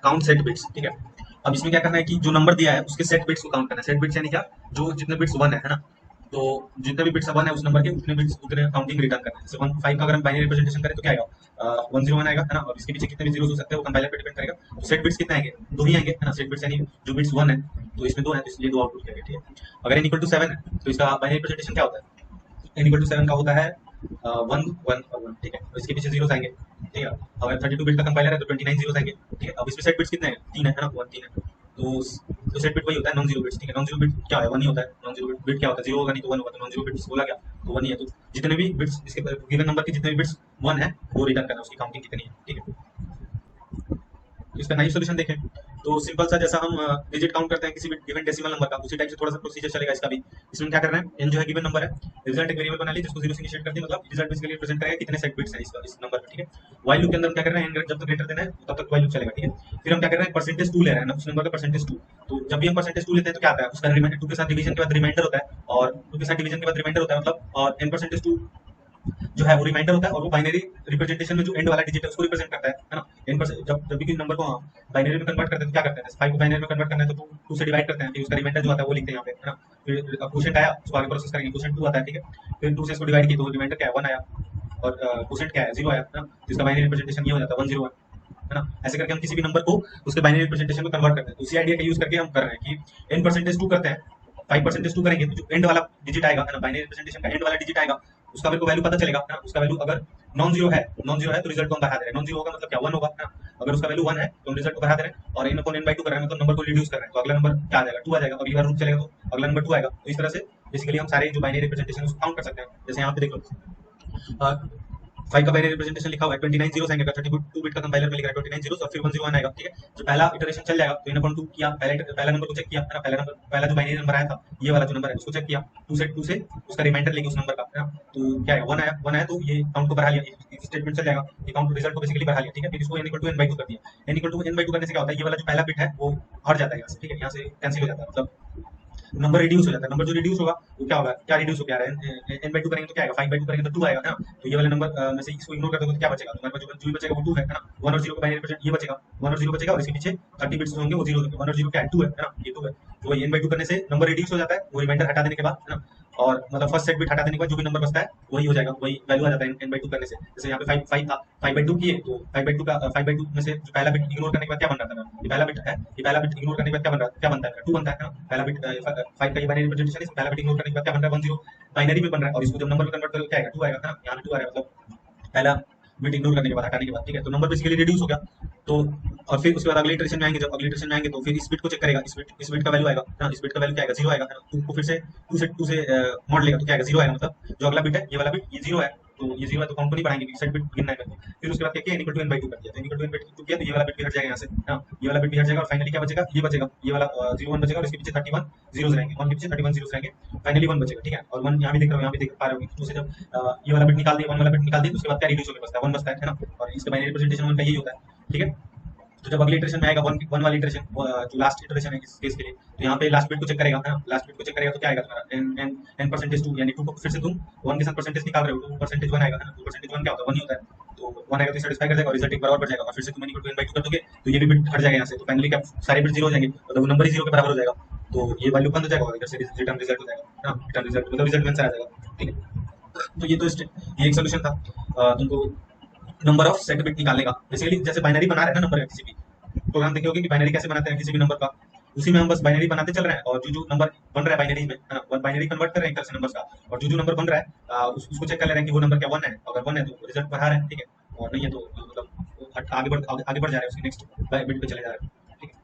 Count set bits, ठीक है। अब इसमें क्या करना है कि जो नंबर दिया है उसके सेट बिट्स को काउंट करना है। सेट बिट्स यानी क्या, जो जितने बिट्स वन है ना, तो जितने भी बिट्स वन है उस नंबर के उतने बिट्स उतने काउंटिंग रिटर्न करना है। जैसे 1 5 का अगर हम बाइनरी रिप्रेजेंटेशन करें तो क्या आएगा, 101 आएगा, है ना। और इसके पीछे कितने भी जीरोस हो सकते हैं वो कंपाइलर पे डिपेंड करेगा। तो सेट बिट्स कितने आएंगे, दो ही आएंगे, है ना। सेट बिट्स यानी जो बिट्स वन है तो इसमें दो है, तो इसलिए दो आउटपुट किया गया, ठीक है। अगर n इक्वल टू 7 है तो इसका बाइनरी रिप्रेजेंटेशन क्या होता है, n इक्वल टू 7 का होता है 1 1 और 1, ठीक है। तो इसके पीछे जीरोस आएंगे, ठीक है। अगर 32 बिट का कंपाइलर है तो 29 जीरोस आएंगे, ठीक है। अब इसमें सेट बिट्स कितने हैं, तीन है ना, 1 3 है। तो सेट बिट वही होता है नॉन जीरो बिट्स, ठीक है। नॉन जीरो बिट क्या है, वन ही होता है। नॉन जीरो बिट क्या होता है, जीरो होगा नहीं तो वन होगा, तो नॉन जीरो बिट्स बोला गया तो वन ही है। तो जितने भी बिट्स इसके गिवन नंबर के जितने भी बिट्स वन है वो रिटर्न करना, उसकी काउंटिंग कितनी है, ठीक है। तो इसका नाइव सोल्यूशन देखें तो सिंपल सा, जैसा हम डिजिट काउंट करते हैं किसी भी गिवन डेसिमल नंबर का, उसी टाइप से थोड़ा सा प्रोसीजर चलेगा इसका भी। इसमें क्या करना है, n जो है गिवन नंबर है, रिजल्ट एक वेरिएबल बना ली जिसको 0 से इनिशिएट कर दिया, मतलब रिजल्ट बेसिकली रिप्रेजेंट करेगा कितने सेट बिट्स हैं इसका, इस नंबर का, ठीक है। व्हाइल लूप के अंदर हम क्या कर रहे हैं, n जब तक ग्रेटर देना है तब तक व्हाइल लूप चलेगा, ठीक है। फिर हम क्या कर रहे हैं, परसेंटेज 2 ले रहे हैं ना उस नंबर का, परसेंटेज 2। तो जब भी हम परसेंटेज 2 लेते हैं तो क्या आता है, उसका रिमाइंडर 2 के साथ डिवीजन के बाद रिमाइंडर होता है, और 2 के साथ डिवीजन के बाद रिमाइंडर होता है, मतलब और n परसेंटेज 2 जो है वो रिमाइंडर होता है, और वो बाइनरी रिप्रेजेंटेशन में जो एंड वाला डिजिट है उसको रिप्रेजेंट करता है ना। n पर जब जब भी किसी नंबर को बाइनरी में कन्वर्ट करते हैं तो क्या करते हैं, 5 को बाइनरी में कन्वर्ट करना है तो 2 से डिवाइड करते हैं, फिर उसका रिमाइंडर जो आता है वो लिखते हैं यहाँ पे, है ना। फिर क्वोशिएंट आया, उसको आगे प्रोसेस करेंगे, क्वोशिएंट 2 आता है, ठीक है। फिर 2 से इसको डिवाइड किया तो रिमाइंडर क्या है, 1 आया, और क्वोशिएंट क्या है, 0 आया, है ना। जिसका बाइनरी रिप्रेजेंटेशन ये हो जाता है 1 0 है ना। ऐसे करके हम किसी भी नंबर को उसके बाइनरी रिप्रेजेंटेशन में कन्वर्ट करते हैं। उसी आइडिया का यूज करके हम कर रहे हैं कि n परसेंटेज 2 करते हैं, 5 परसेंटेज 2 करेंगे तो जो एंड वाला डिजिट आएगा, है ना, बाइनरी रिप्रेजेंटेशन का एंड वाला डिजिट आएगा, उसका मेरे को वैल्यू पता चलेगा, है ना। उसका वैल्यू अगर नॉन जीरो है, नॉन जीरो है तो रिजल्ट को हम बढ़ा दे रहे हैं, नॉन जीरो होगा मतलब क्या, 1 होगा, है ना। अगर उसका वैल्यू 1 है तो हम रिजल्ट को बढ़ा दे रहे हैं, और n अपॉन n/2 कर रहे हैं, मतलब नंबर को रिड्यूस कर रहे हैं, तो अगला नंबर क्या आ जाएगा, 2 आ जाएगा। अगली बार रूट चलेगा तो अगला नंबर 2 आएगा। तो इस तरह से बेसिकली हम सारे जो बाइनरी रिप्रेजेंटेशन उसको काउंट कर सकते हैं। जैसे यहाँ पे देख लो, 5 का बाइनरी रिप्रेजेंटेशन लिखा हुआ है, 29 जीरोस आएंगे, 32 बिट का कंपाइलर में लिखा है 29 जीरोस, और फिर 101 आएगा, ठीक है। जो पहला इटरेशन चल जाएगा तो n/2 किया, पहला नंबर को चेक किया, है ना। पहला जो बाइनरी नंबर आया था, ये वाला जो नंबर है उसको चेक किया, 2 से उसका रिमाइंडर लेके उस नंबर का, है ना। तो क्या है, 1 आया तो ये काउंट को बढ़ा लिया, एक स्टेटमेंट चल जाएगा, ये काउंट रिजल्ट को बेसिकली बढ़ा लिया, ठीक है। फिर इसको n = n/2 कर दिया। n = n/2 करने से क्या होता है, ये वाला जो पहला बिट है वो हट जाता है यहाँ से, ठीक है, यहाँ से कैंसिल हो जाता है, मतलब नंबर रिड्यूस हो जाता है। नंबर जो रिड्यूस होगा वो क्या होगा, क्या रिड्यूस हो क्या रहा है, n/2 करेंगे तो क्या आएगा, 5/2 करेंगे तो 2 आएगा, है ना। तो ये वाले नंबर में से इसको इग्नोर कर दोगे तो क्या बचेगा, तुम्हारे पास जो भी बचेगा वो 2 है ना। 1 और 0 का बाइनरी रिप्रेजेंट ये बचेगा, 1 और 0 बचेगा, और इसके पीछे 30 बिट्स होंगे वो 0 होंगे। 1 और 0 क्या है, 2 है ना, ये 2 है। तो वही n/2 करने से नंबर रिड्यूस हो जाता है, वो रिमाइंडर हटा देने के बाद, है ना। और मतलब फर्स्ट सेट बिट हटा देने के बाद जो भी नंबर बचता है वही हो जाएगा, वही वैल्यू आ जाता है n/2 करने से। जैसे यहाँ पे 5 था, 5/2 किए तो 5/2 में से जो पहला बिट इग्नोर करने के बाद क्या बन रहा था, ये पहला बिट है, ये पहला बिट इग्नोर करने के बाद क्या बन रहा है, क्या बनता है, 2 बनता है ना। पहला बिट 5 का ये बाइनरी रिप्रेजेंटेशन है, पहला बिट इग्नोर करने के बाद क्या बन रहा है, 1 0 बाइनरी में बन रहा है, और इसको जब नंबर में कन्वर्ट करोगे क्या आएगा, 2 आएगा, है ना। यहाँ पे 2 आ रहा है, मतलब पहला बिट इग्नोर करने के बाद, हटाने के बाद, ठीक है। तो नंबर बेसिकली रिड्यूस हो गया। तो और फिर उसके बाद अगले इटरेशन में आएंगे, जब अगले इटरेशन में आएंगे तो फिर इस बिट को चेक करेगा, इस बिट का वैल्यू आएगा, ना। इस बिट का वैल्यू क्या आएगा, 0 आएगा, है ना। 2 को फिर से 2 से मॉड लेगा तो क्या आएगा, 0 आएगा, मतलब जो अगला बिट है, ये वाला बिट ये 0 है, तो ये 0 है तो काउंट को नहीं बढ़ाएंगे, सेट बिट गिनना है मेरे को। फिर उसके बाद क्या किया, n = n/2 कर दिया, तो n = n/2 किया तो ये वाला बिट भी हट जाएगा यहाँ से, ना। ये वाला बिट भी हट जाएगा, और फाइनली क्या बचेगा, ये बचेगा, ये वाला 0 1 बचेगा, और इसके पीछे 31 जीरोस रहेंगे, 1 के पीछे 31 जीरोस रहेंगे, फाइनली 1 बचेगा, ठीक है। और 1 यहाँ भी देख रहे हो, यहाँ भी देख पा रहे हो कि 2 से जब ये वाला बिट निकाल दिया, 1 वाला बिट निकाल दिया तो उसके बाद क्या रिड्यूस होकर बचता है, 1 बचता है ना। और इसका बाइनरी रिप्रेजेंटेशन 1 का यही होता है, ठीक है। तो जब अगले इटरेशन में आएगा, वन वाली इटरेशन, जो लास्ट इटरेशन है इस केस के लिए, तो यहाँ पे लास्ट बिट को चेक करेगा, है ना। लास्ट बिट को चेक करेगा तो क्या आएगा तुम्हारा, n परसेंटेज 2, यानी 2 को फिर से तुम 1 के साथ परसेंटेज निकाल रहे हो, 2 परसेंटेज 1 आएगा, है ना। 2 परसेंटेज 1 क्या होता है, 1 ही होता है। तो 1 आएगा तो सेटिस्फाई कर जाएगा, और रिजल्ट एक बराबर बढ़ जाएगा, और फिर से तुम n = n/2 कर दोगे तो ये भी बिट हट जाएगा यहाँ से। तो फाइनली क्या, सारे बिट 0 हो जाएंगे, मतलब वो नंबर ही 0 के बराबर हो जाएगा, तो ये वैल्यू बंद हो जाएगा, और इधर से रिटर्न रिजल्ट हो जाएगा, है ना। रिटर्न रिजल्ट मतलब रिजल्ट आंसर आ जाएगा, ठीक है। तो ये तो ये एक सोल्यूशन था तुमको नंबर ऑफ सेट बिट निकालने का। बेसिकली जैसे बाइनरी बना रहे हैं ना नंबर का, किसी भी प्रोग्राम देखे होगे कि बाइनरी कैसे बनाते हैं किसी भी नंबर का, उसी में हम बस बाइनरी बनाते चल रहे हैं, और जो नंबर बन रहा है बाइनरी में, है ना, बाइनरी कन्वर्ट कर रहे हैं एक तरह से नंबर्स का, और जो नंबर बन रहा है उसको चेक कर ले रहे हैं कि वो नंबर क्या 1 है, अगर 1 है तो रिजल्ट बढ़ा रहे हैं, ठीक है। और नहीं है तो मतलब आगे बढ़ जा रहे हैं, उसके नेक्स्ट बिट पे चले जा रहे हैं, ठीक है।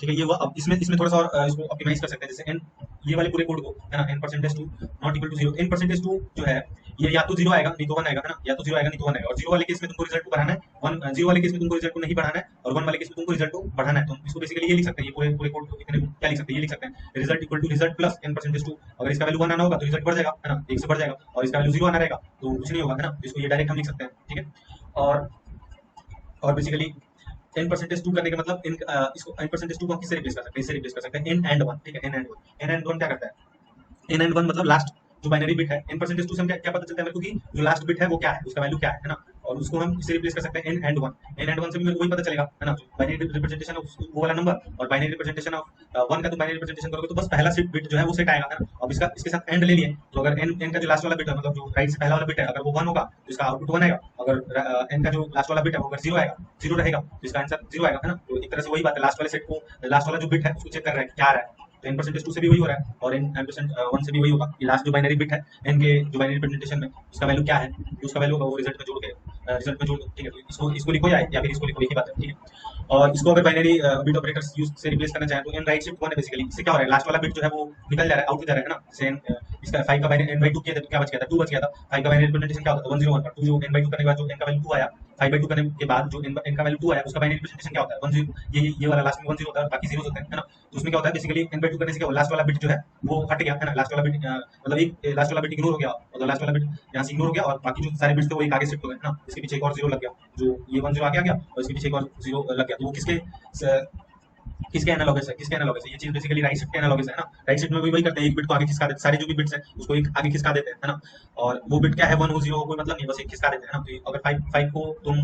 ठीक है, ये हुआ। अब इसमें थोड़ा सा और इसको ऑप्टिमाइज कर सकते हैं, जैसे n ये वाले पूरे कोड को, है ना, n%2 not equal to 0, n%2 जो है ये या तो 0 आएगा नहीं तो 1 आएगा, है ना, या तो 0 आएगा नहीं तो 1 आएगा। और 0 वाले केस में तुमको रिजल्ट को बढ़ाना है, 0 वाले केस में तुमको रिजल्ट को नहीं बढ़ाना है, और 1 वाले केस में तुमको रिजल्ट को बढ़ाना है। तो इसको बेसिकली ये लिख सकते हैं, ये पूरे कोड को कितने क्या लिख सकते हैं, ये लिख सकते हैं, result equal to result plus n%2। अगर इसका वैल्यू 1 आना होगा तो रिजल्ट बढ़ जाएगा, है ना, 1 से बढ़ जाएगा, और इसका वैल्यू 0 आना रहेगा तो कुछ नहीं होगा, है ना। इसको ये डायरेक्ट हम लिख सकते हैं, ठीक है। और बेसिकली n%2 करने का मतलब इसको n%2 को हम किससे रिप्लेस कर सकते हैं, इससे रिप्लेस कर सकते हैं n and 1, ठीक है। n and 1 क्या करता है, n and 1 मतलब लास्ट जो बाइनरी बिट है, n%2 से हम क्या पता चलता है मेरे को कि जो लास्ट बिट है वो क्या है, उसका वैल्यू क्या है ना। और उसको हम इससे रिप्लेस कर सकते हैं n एंड 1। n एंड 1 से भी मेरे को वही पता चलेगा, है ना, बाइनरी रिप्रेजेंटेशन ऑफ वो वाला नंबर और बाइनरी रिप्रेजेंटेशन ऑफ 1 का तो बाइनरी रिप्रेजेंटेशन करोगे तो बस पहला सेट बिट जो है वो सेट आएगा, है ना। अब इसका इसके साथ एंड ले लिए तो अगर n का जो लास्ट वाला बिट है, मतलब जो राइट से पहला वाला बिट है, अगर वो 1 होगा तो इसका आउटपुट 1 आएगा। अगर n का जो लास्ट वाला बिट है वो अगर 0 आएगा, 0 रहेगा तो इसका आंसर 0 आएगा, है ना। तो एक तरह से वही बात है, लास्ट वाले सेट को, लास्ट वाला जो बिट है उसको चेक कर रहा है कि क्या आ रहा है। तो n परसेंटेज 2 से भी वही हो रहा है और n परसेंट 1 से भी वही होगा कि लास्ट जो बाइनरी बिट है n के जो बाइनरी रिप्रेजेंटेशन में उसका वैल्यू क्या है, तो उसका वैल्यू होगा वो रिजल्ट में जोड़ के, ठीक है। तो इसको इसको लिखो या फिर इसको लिखो, एक ही बात है, ठीक है। और इसको अगर बाइनरी बिट ऑपरेटर्स यूज से रिप्लेस करना चाहे तो n राइट शिफ्ट 1 है बेसिकली। इससे क्या हो रहा है, लास्ट वाला बिट जो है वो निकल जा रहा है, आउट हो जा रहा है ना। जैसे इसका 5 का बाइनरी n/2 किया था तो क्या बच गया था, 2 बच गया था। 5 का बाइनरी रिप्रेजेंटेशन क्या होता है, 101 और 2 जो n/2 करने के बाद जो n का वैल्यू 2 आया, 5/2 करने के बाद जो n का वैल्यू 2 आया उसका बाइनरी रिप्रेजेंटेशन क्या होता है, 10। ये वाला लास्ट में 10 होता है और बाकी जीरोस होते हैं, है ना। तो उसमें क्या होता है बेसिकली n/2 करने से क्या हुआ, लास्ट वाला बिट जो है वो हट गया, है ना। लास्ट वाला बिट मतलब एक लास्ट वाला बिट इग्नोर हो गया, मतलब लास्ट वाला बिट यहाँ से इग्नोर हो गया और बाकी जो सारे बिट्स थे वो एक आगे शिफ्ट हो गए, है ना। इसके पीछे एक और 0 लग गया, जो ये 1 0 आगे आ गया और इसके पीछे एक और 0 लग गया। तो वो किसके एनालॉगस है, किसके एनालॉगस है, ये चीज बेसिकली राइट शिफ्ट के एनालॉगस है ना। राइट शिफ्ट में भी वही करते हैं, एक बिट को आगे खिसका देते हैं, सारे जो भी बिट्स हैं उसको एक आगे खिसका देते हैं, है ना। और वो बिट क्या है, 1 हो 0 हो कोई मतलब नहीं, बस एक खिसका देते हैं ना। तो अगर 5 को तुम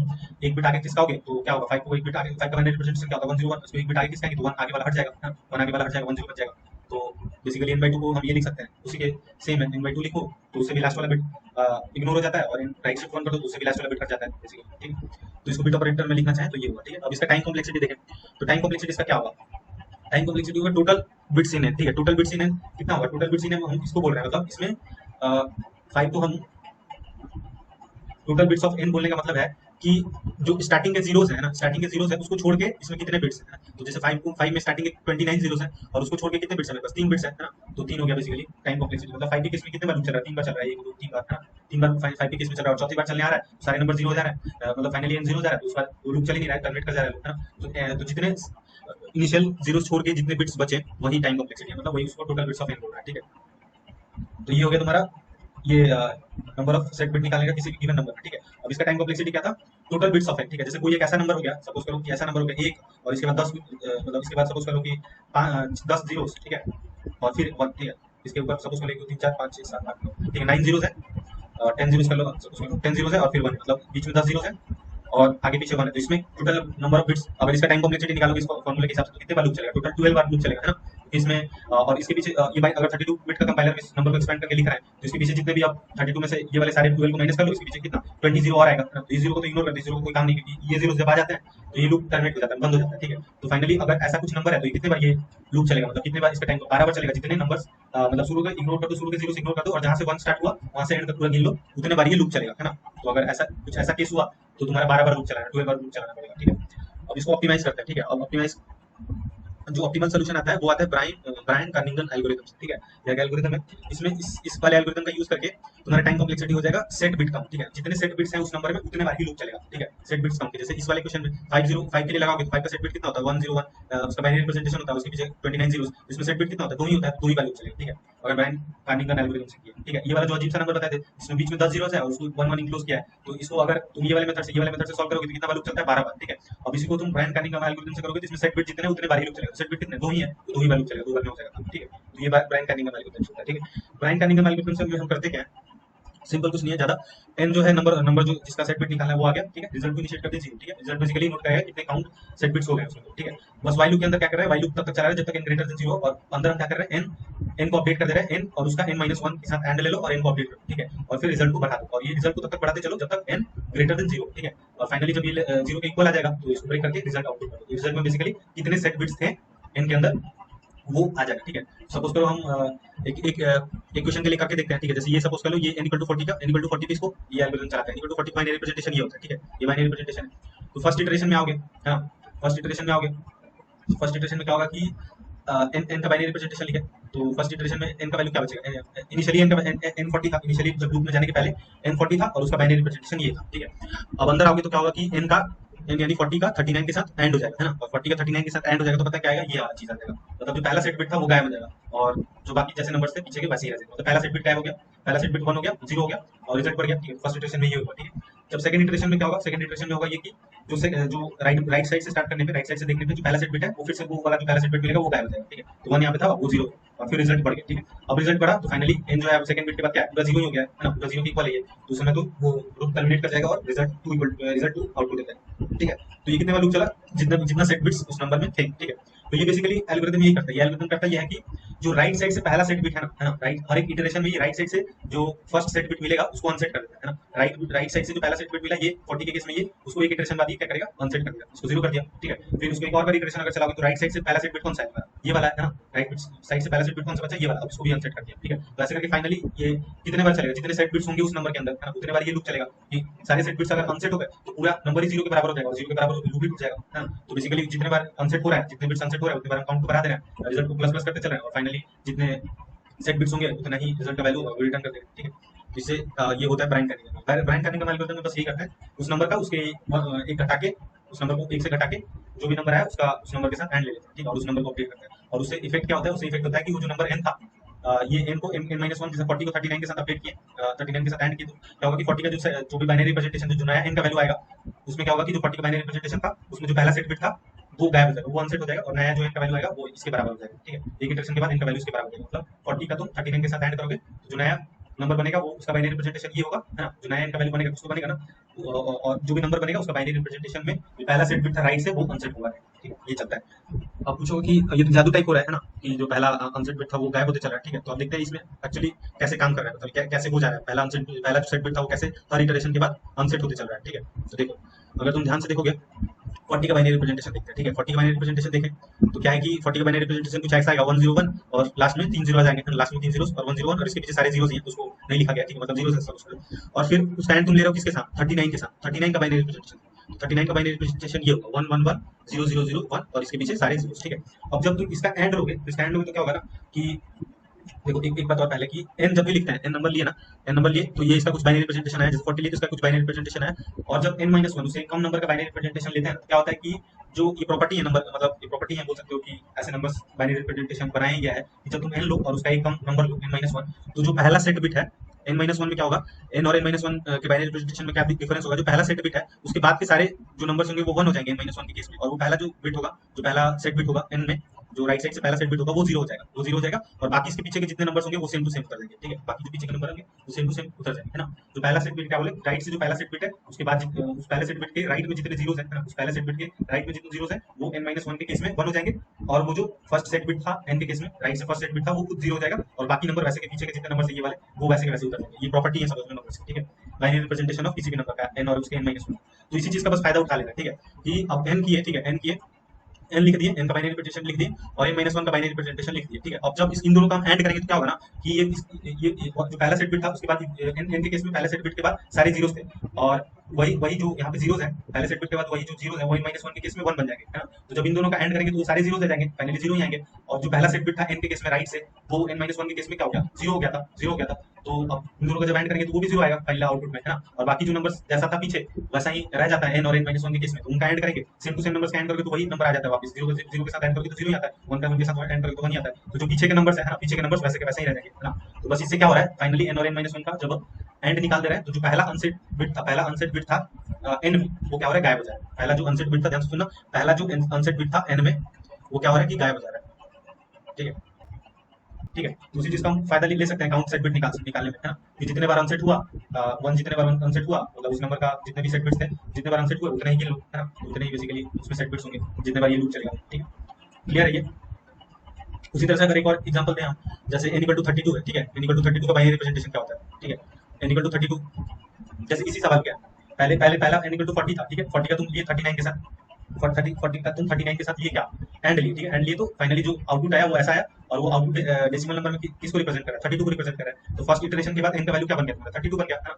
एक बिट आगे खिसकाओगे तो क्या होगा, 5 को एक बिट आगे, 5 का बाइनरी रिप्रेजेंटेशन क्या होगा 101, उसको एक बिट आगे खिसकाएंगे तो 1 आगे वाला हट जाएगा, है ना। 1 आगे वाला हट जाएगा, 10 बच जाएगा। तो बेसिकली n/2 को हम ये लिख सकते हैं, उसी के सेम है, n/2 लिखो तो उससे भी लास्ट वाला बिट इग्नोर हो जाता है और राइट शिफ्ट 1 कर दो तो उससे भी लास्ट वाला बिट हट जाता है बेसिकली, ठीक। तो इसको बिट ऑपरेटर में लिखना चाहे तो ये हुआ, ठीक है। अब इसका टाइम कॉम्प्लेक्सिटी देखें तो टाइम कॉम्प्लेक्सिटी इसका क्या होगा, टाइम कॉम्प्लेक्सिटी होगा टोटल बिट्स इन है, ठीक है। टोटल बिट्स इन है कितना होगा, टोटल बिट्स इन है हम इसको बोल रहे हैं, मतलब इसमें 5 को हम टोटल बिट्स ऑफ n बोलने का मतलब है कि जो स्टार्टिंग के जीरोस है ना, स्टार्टिंग के जीरोस है उसको छोड़ के इसमें कितने बिट्स हैं। तो जैसे 5 में स्टार्टिंग के 29 जीरोस है और उसको छोड़ के कितने बिट्स हैं, बस 3 बिट्स है ना। तो 3 हो गया बेसिकली टाइम कॉम्प्लेक्सिटी, मतलब 5 के केस में कितने बार लूप चल रहा है, 3 बार चल रहा है, 1 2 3 बार ना, 3 बार 5 के केस में चल रहा है और चौथी बार चलने आ रहा है, सारे नंबर 0 हो जा रहा है, मतलब फाइनली n 0 जा रहा है, तो उस बार वो लूप चल ही नहीं रहा है, टर्मिनेट कर जा रहा है लूप, है ना। तो जितने इनिशियल जीरोस छोड़ के जितने बिट्स बचे वही टाइम कॉम्प्लेक्सिटी है, मतलब वही उसको टोटल बिट्स ऑफ n बोल रहा है, ठीक है। तो ये हो गया तुम्हारा ये नंबर ऑफ सेट बिट निकालने का किसी भी गिवन नंबर में, ठीक है। अब इसका टाइम कॉम्प्लेक्सिटी क्या था, टोटल बिट्स ऑफ n, ठीक है। जैसे कोई एक ऐसा नंबर हो गया, सपोज करो कि ऐसा नंबर हो गया 1 और इसके बाद 10, मतलब इसके बाद सपोज करो कि 10 जीरोस, ठीक है, और फिर 1, ठीक है। इसके ऊपर सपोज करो 1 2 3 4 5 6 7 8 9, ठीक है, 9 जीरोस है, 10 जीरोस कर लो, सपोज करो 10 जीरोस है और फिर 1, मतलब बीच में 10 जीरोस है और आगे पीछे 1 है। तो इसमें टोटल नंबर ऑफ बिट्स, अगर इसका टाइम कॉम्प्लेक्सिटी निकालोगे इसको फॉर्मूले के हिसाब से तो कितने बार लूप चलेगा, टोटल 12 बार लूप चलेगा, है ना। इसमें और इसके पीछे ये बाई अगर 32 बिट का कंपाइलर इस नंबर को एक्सपेंड करके लिख रहा है तो इसके पीछे जितने भी आप 32 में से ये वाले सारे 12 को माइनस कर लो, इसके पीछे कितना 20 जीरो और आएगा, तो इस जीरो को तो इग्नोर कर दो, जीरो को कोई काम नहीं, क्योंकि ये जीरो जब आ जाते हैं तो ये लूप टर्मिनेट हो जाता है, बंद हो जाता है, ठीक है। तो फाइनली अगर ऐसा कुछ नंबर है तो ये कितने बार ये लूप चलेगा, मतलब कितने बार इसका टाइम 12 बार चलेगा, जितने नंबर्स मतलब शुरू के इग्नोर कर दो, शुरू के जीरो से इग्नोर कर दो और जहां से 1 स्टार्ट हुआ वहां से एंड तक पूरा गिन लो, उतने बार ये लूप चलेगा, है ना। तो अगर ऐसा कुछ ऐसा केस हुआ तो तुम्हारा 12 बार लूप चलाना, 12 बार लूप चलाना पड़ेगा, ठीक है। अब इसको ऑप्टिमाइज करते हैं, ठीक है। अब ऑप्टिमाइज जो ऑप्टिमल सॉल्यूशन आता है वो आता है ब्रायन कार्निगन एल्गोरिथम, ठीक है। यह एल्गोरिथम है, इसमें इस वाले एल्गोरिथम का यूज करके तुम्हारा टाइम कॉम्प्लेक्सिटी हो जाएगा सेट बिट कम, ठीक है। जितने सेट बिट्स हैं उस नंबर में उतने बार ही लूप चलेगा, ठीक है। सेट बिट्स कम के जैसे इस वाले क्वेश्चन में 505 के लिए लगाओगे तो 5 का सेट बिट कितना होता है 101, उसका बाइनरी रिप्रेजेंटेशन होता है, उसके पीछे 29 जीरोस, इसमें सेट बिट कितना होता है 2 ही होता है, 2 ही बार लूप चलेगा, ठीक है। अगर ब्रायन कार्निगन एल्गोरिथम से किया, ठीक है। ये वाला जो अजीब सा नंबर बताए थे इसमें बीच में 10 जीरोस है और उसको 1 1 इंक्लूड किया है, तो इसको अगर तुम ये वाले मेथड से सॉल्व करोगे तो कितना बार लूप चलता है 12 बार, ठीक है। अब इसी को तुम ब्रायन कार्निगन एल्गोरिथम से करोगे तो इसमें सेट बिट जितने उतने बार ही लूप चलेगा, सेट बिट कितने 2 ही है तो 2 ही बार लूप चलेगा, 2 बार में हो जाएगा, ठीक है। तो ये ब्रायन कार्निगन एल्गोरिथम होता है, ठीक है। ब्रायन कार्निगन एल्गोरिथम से हम करते क्या है, सिंपल कुछ नहीं है ज्यादा, n जो है नंबर जो जिसका सेट बिट निकालना है वो आ गया, ठीक है। रिजल्ट को इनिशिएट करते हैं 0, ठीक है। रिजल्ट बेसिकली नोट करेगा कितने काउंट सेट बिट्स हो गए उसमें, ठीक है। बस व्हाइल लूप के अंदर क्या कर रहा है, व्हाइल लूप तब तक चला रहा है जब तक n ग्रेटर देन 0 और अंदर हम क्या कर रहे हैं n को अपडेट कर दे रहे हैं, n और उसका n - 1 के साथ एंड ले लो और n को अपडेट करो, ठीक है। और फिर रिजल्ट को बढ़ा दो और ये रिजल्ट को तब तक बढ़ाते चलो जब तक n ग्रेटर देन 0, ठीक है। और फाइनली जब ये 0 के इक्वल आ जाएगा तो इसको ब्रेक करके रिजल्ट आउटपुट करो। रिजल्ट में बेसिकली कितने सेट बिट्स थे n के अंदर वो आ जाएगा, ठीक है। सपोज करो हम एक क्वेश्चन के लिए करके देखते हैं, ठीक है। जैसे ये सपोज कर लो ये n = 40 का n = 40 पे इसको ये एल्गोरिथम चलाते हैं, n = 40 बाइनरी रिप्रेजेंटेशन ये होता है, ठीक है। ये बाइनरी रिप्रेजेंटेशन है। तो फर्स्ट इटरेशन में आओगे, है ना, फर्स्ट इटरेशन में आओगे, फर्स्ट इटरेशन में क्या होगा कि n का बाइनरी रिप्रेजेंटेशन लिखे तो फर्स्ट इटरेशन में n का वैल्यू क्या बचेगा, इनिशियली n का n 40 था, इनिशियली जब लूप में जाने के पहले n 40 था और उसका बाइनरी रिप्रेजेंटेशन ये था, ठीक है। अब अंदर आओगे तो क्या होगा कि n का n यानी 40 का 39 के साथ एंड हो जाएगा, है ना। और 40 का 39 के साथ एंड हो जाएगा तो पता क्या आएगा, ये वाला चीज आ जाएगा, मतलब जो पहला सेट बिट था वो गायब हो जाएगा और जो बाकी जैसे नंबर्स थे पीछे के वैसे ही रह जाएंगे। तो पहला सेट बिट गायब हो गया, पहला सेट बिट 1 हो गया, 0 हो गया और रिजल्ट बढ़ गया, ठीक है। फर्स्ट इटरेशन में ये हुआ, ठीक है। जब सेकंड इटरेशन में क्या होगा, सेकंड इटरेशन में होगा ये कि जो राइट साइड से स्टार्ट करने पे, राइट साइड से देखने पे जो पहला सेट बिट है वो फिर से वो वाला जो पहला सेट बिट मिलेगा वो गायब हो जाएगा, ठीक है। तो 1 यहाँ पे था, वो 0 और फिर रिजल्ट बढ़ गया, ठीक है। अब रिजल्ट बढ़ा तो फाइनली n जो है सेकंड बिट के बाद क्या है, पूरा 0 ही हो गया है ना, पूरा 0 के इक्वल है ये। तो उसमें तो वो लूप टर्मिनेट कर जाएगा और रिजल्ट टू आउटपुट देता है, ठीक है। तो ये कितने बार लूप चला, जितना जितना सेट बिट्स उस नंबर में थे, ठीक है। तो ये बेसिकली एल्गोरिथम यही करता है, ये एल्गोरिथम करता है ये है कि जो राइट साइड से पहला सेट बिट है ना, राइट, हर एक इटरेशन में ये राइट साइड से जो फर्स्ट सेट बिट मिलेगा उसको अनसेट कर देता है ना। राइट साइड से जो पहला सेट बिट मिला ये 40 के केस में, ये उसको एक इटरेशन बाद ये क्या करेगा, अनसेट कर देगा, उसको 0 कर दिया, ठीक है। फिर उसको एक और बार इटरेशन अगर चलाओगे तो राइट साइड से पहला सेट बिट कौन सा है, ये वाला है ना, राइट साइड से पहला सेट बिट कौन सा बचा, ये वाला, अब इसको भी अनसेट कर दिया, ठीक है। तो ऐसे करके फाइनली ये कितने बार चलेगा, जितने सेट बिट्स होंगे उस नंबर के अंदर है ना, उतने बार ये लूप चलेगा कि सारे सेट बिट्स अगर अनसेट हो गए तो पूरा नंबर ही 0 के बराबर हो जाएगा, 0 के बराबर लूप ही टूट जाएगा, है ना। तो बेसिकली जितने बार अनसेट हो रहा है, जितने बिट्स अनसेट हो रहा है उतने बार काउंट को बढ़ा दे रहे हैं, रिजल्ट को प्लस प्लस करते चल रहे हैं और फाइनली जितने सेट बिट्स होंगे उतना ही रिजल्ट का वैल्यू रिटर्न कर देगा, ठीक है। जिससे ये होता है ब्रांड करने का, ब्रांड करने का एल्गोरिथम में बस यही करता है, उस नंबर का उसके एक घटा के, उस नंबर को एक से घटा के जो भी नंबर है उसका उस नंबर के साथ एंड ले लेते हैं, ठीक है, और उस नंबर को अपडेट करते हैं। और उससे इफेक्ट क्या होता है, उससे इफेक्ट होता है कि वो जो नंबर n था, ये n को n-1 जैसे 40 को 39 के साथ अपडेट किए, 39 के साथ एंड किए, तो क्या होगा कि 40 का जो भी बाइनरी रिप्रेजेंटेशन जो नया n का वैल्यू आएगा उसमें क्या होगा कि जो 40 का बाइनरी रिप्रेजेंटेशन था उसमें जो पहला सेट बिट था वो गायब हो जाएगा, वो अनसेट हो जाएगा और नया जो n का वैल्यू आएगा वो इसके बराबर हो जाएगा, ठीक है। एक इटरेशन के बाद n का वैल्यू इसके बराबर हो जाएगा, मतलब 40 का तुम 39 के साथ ऐड करोगे तो जो नया नंबर बनेगा वो उसका बाइनरी रिप्रेजेंटेशन ये होगा, है ना, जो नया n का वैल्यू बनेगा उसको बनेगा ना, और जो भी नंबर बनेगा उसका बाइनरी रिप्रेजेंटेशन में जो पहला सेट बिट था राइट से वो अनसेट होगा, ठीक है, ये चलता है। अब पूछोगे कि ये तो जादू टाइप हो रहा है ना, कि जो पहला अनसेट बिट था वो गायब होते चल रहा है, ठीक है। तो अब देखते हैं इसमें एक्चुअली कैसे काम कर रहा है, मतलब कैसे हो जा रहा है, पहला सेट बिट था वो कैसे हर इटरेशन के बाद अनसेट होते चल रहा है, ठीक है। तो देखो, अगर तुम ध्यान से देखोगे 40 का बाइनरी रिप्रेजेंटेशन देखते हैं, ठीक है। 40 का बाइनरी रिप्रेजेंटेशन देखें तो क्या है कि 40 का बाइनरी रिप्रेजेंटेशन कुछ ऐसा आएगा 101 और लास्ट में 3 जीरो आ जाएंगे, लास्ट में 3 जीरोस और 101 और इसके पीछे सारे जीरोस हैं, तो उसको नहीं लिखा गया, ठीक है, मतलब जीरो से सब उसको। और फिर उसका एंड तुम ले रहे हो किसके साथ, 39 के साथ, 39 का बाइनरी रिप्रेजेंटेशन, तो 39 का बाइनरी रिप्रेजेंटेशन ये होगा 1110001 और इसके पीछे सारे जीरोस, ठीक है। अब जब तुम इसका एंड लोगे, इसका एंड लोगे तो क्या होगा ना कि देखो एक बात और पहले कि n जब भी लिखते हैं, n नंबर लिए ना, n नंबर लिए तो ये इसका कुछ बाइनरी रिप्रेजेंटेशन है, जैसे 40 लिए तो इसका कुछ बाइनरी रिप्रेजेंटेशन है। और जब n-1 उससे कम नंबर का बाइनरी रिप्रेजेंटेशन लेते हैं तो क्या होता है कि जो ये प्रॉपर्टी है नंबर, मतलब ये प्रॉपर्टी है, बोल सकते हो कि ऐसे नंबर्स बाइनरी रिप्रेजेंटेशन बनाया गया है कि जब तुम n लो और उसका एक कम नंबर लो n-1, तो जो पहला सेट बिट है n-1 में क्या होगा, n और n-1 के बाइनरी रिप्रेजेंटेशन में क्या डिफरेंस होगा, जो पहला सेट बिट है उसके बाद के सारे जो नंबर्स होंगे वो 1 हो जाएंगे n-1 के केस में, और वो पहला जो बिट होगा, जो पहला सेट बिट होगा n में, जो राइट साइड से पहला सेट बिट होगा वो 0 हो जाएगा, वो 0 हो जाएगा और बाकी इसके पीछे के जितने नंबर्स होंगे वो सेम टू सेम उतर जाएंगे, ठीक है। बाकी जो पीछे के नंबर होंगे वो सेम टू सेम उतर जाएंगे, है ना। जो पहला सेट बिट क्या बोले, राइट से जो पहला सेट बिट है उसके बाद उस पहले सेट बिट के राइट में जितने जीरोस हैं, है ना, उस पहले सेट बिट के राइट में जितने जीरोस हैं वो n-1 के केस में 1 हो जाएंगे, और वो जो फर्स्ट सेट बिट था n के केस में, राइट से फर्स्ट सेट बिट था वो खुद 0 हो जाएगा और बाकी नंबर वैसे के पीछे के जितने नंबर ये वाले वो वैसे के वैसे उतर जाएंगे। ये प्रॉपर्टी है समझ में नंबर्स की, ठीक है, बाइनरी रिप्रेजेंटेशन ऑफ किसी भी नंबर का n और उसके n-1। तो इसी चीज का बस फायदा उठा लेना, ठीक है, कि अब n की है, ठीक है, n की है, n लिख दिए, n का बाइनरी रिप्रेजेंटेशन लिख दिए और n-1 का बाइनरी रिप्रेजेंटेशन लिख दिए, ठीक है। अब जब इन दोनों का हम ऐड करेंगे तो क्या होगा ना कि ये जो पहला सेट बिट था उसके बाद n के केस में पहले सेट बिट के बाद सारे जीरोस थे, और वही जो यहाँ पे जीरोस है पहले सेट बिट के बाद वही जो जीरोस है वही n-1 के केस में 1 बन जाएंगे, है ना। तो जब इन दोनों का ऐड करेंगे तो वो सारे जीरोस आ जाएंगे, फाइनली 0 ही आएंगे, और जो पहला सेट बिट था n के केस में राइट से वो n-1 के केस में क्या हो गया, 0 हो गया था, 0 हो गया था। तो अब इन दोनों का जब ऐड करेंगे तो वो भी 0 आएगा पहला आउटपुट में, है ना। और बाकी जो नंबर्स जैसा था पीछे वैसा ही रह जाता है n और n-1 के केस में, तो उनका ऐड करेंगे सेम टू सेम नंबर्स का ऐड करोगे तो वही नंबर आ जाता है वापस, 0 के साथ ऐड करोगे तो 0 ही आता है, 1 का 1 के साथ ऐड करोगे तो 1 ही आता है। तो जो पीछे के नंबर्स है ना, पीछे के नंबर्स वैसे के वैसे ही रह जाएंगे, है ना। तो बस इससे क्या हो रहा है फाइनली n और n-1 का जब एंड निकाल दे रहा है तो जो पहला अनसेट बिट था, पहला अनसेट बिट था n में, वो क्या हो रहा है, गायब हो जा रहा है। पहला जो अनसेट बिट था, ध्यान से सुनना, पहला जो अनसेट बिट था n में वो क्या हो रहा है कि गायब हो जा रहा है, ठीक है, ठीक है। दूसरी चीज का हम फायदा ले सकते हैं काउंट सेट बिट निकालने में, है ना, कि जितने बार अनसेट हुआ 1 जितने बार अनसेट हुआ मतलब उस नंबर का जितने भी सेट बिट्स थे जितने बार अनसेट हुए उतने ही ये लूप, है ना, उतने ही बेसिकली उसमें सेट बिट्स होंगे जितने बार ये लूप चलेगा, ठीक है, क्लियर है ये। उसी तरह से अगर एक और एग्जांपल दें हम, जैसे n = 32 है, ठीक है, n = 32 का बाइनरी रिप्रेजेंटेशन क्या होता है, ठीक है, n = 32 जैसे इसी सवाल क्या है, पहला n = 40 था, ठीक है, 40 का तुम लिए 39 के साथ, 40 का तुम 39 के साथ ये क्या एंड लिए, ठीक है, एंड लिए तो फाइनली जो आउटपुट आया वो ऐसा आया, और वो आउटपुट डेसिमल नंबर में किसको रिप्रेजेंट कर रहा है, 32 को रिप्रेजेंट कर रहा है। तो फर्स्ट इटरेशन के बाद n का वैल्यू क्या बन गया, 32 बन गया, है ना।